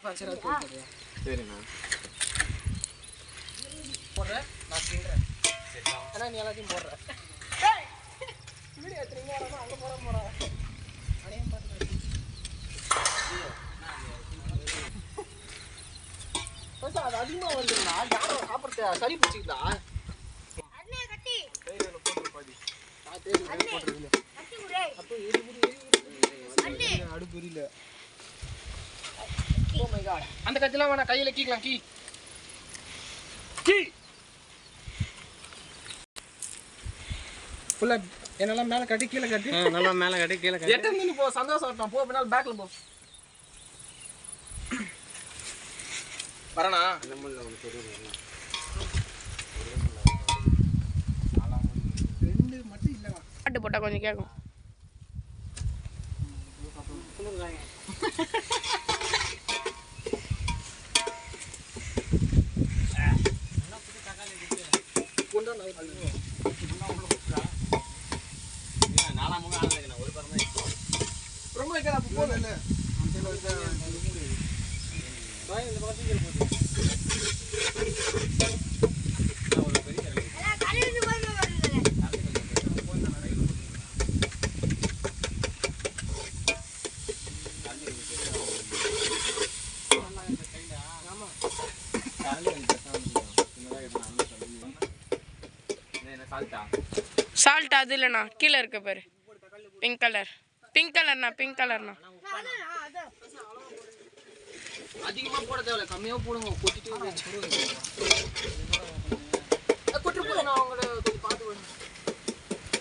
சரிண்ணா போடுறேன் நான் கிண்டுறேன் ஏன்னா நீ எல்லாத்தையும் போடுற வீடியோ எடுத்துறீங்க அங்கே போகிறேன் அடையாம பார்த்து அது அதிகமாக வந்துருந்தா யாரும் சாப்பிட்றத சளி பிடிச்சிக்கிட்டா அடுப்பு எரியல அந்த கத்திலாம் வேணா கையில கீக்கலாம் கீ ஃபுல்லா என்னெல்லாம் மேல கட்டி கீழே கட்டி நல்லா மேலே கட்டி கீழே கட்டி எட்டு போ சந்தோஷம் வரட்டும் போ பின்னால் பேக்ல போ வரண்ணா ரெண்டு மட்டும் இல்லைண்ணா பாட்டு போட்டால் கொஞ்சம் கேட்கும் ரொம்ப வைக்கிறா போதும் இல்லை சால்ட் அது இல்லைண்ணா கீழே இருக்க பாரு பிங்க் கலர்ண்ணா அதிகமாக போட தேவையில்ல கம்மியாக போடுங்க கொட்டிட்டு கொட்டு போது நான் அவங்கள கொஞ்சம் பார்த்து வேணும்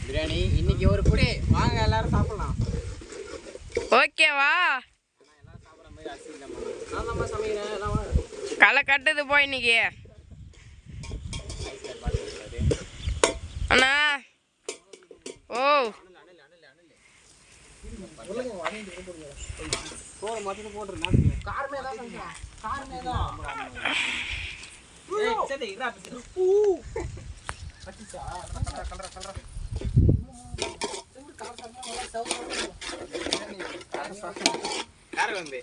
பிரியாணி இன்னைக்கு ஒரு குடி வாங்க எல்லாரும் சாப்பிடலாம் ஓகேவா களை கட்டுது போய் இன்னைக்கு அண்ணா ஓ காரமே தான் காரமே தான் யாரு வந்து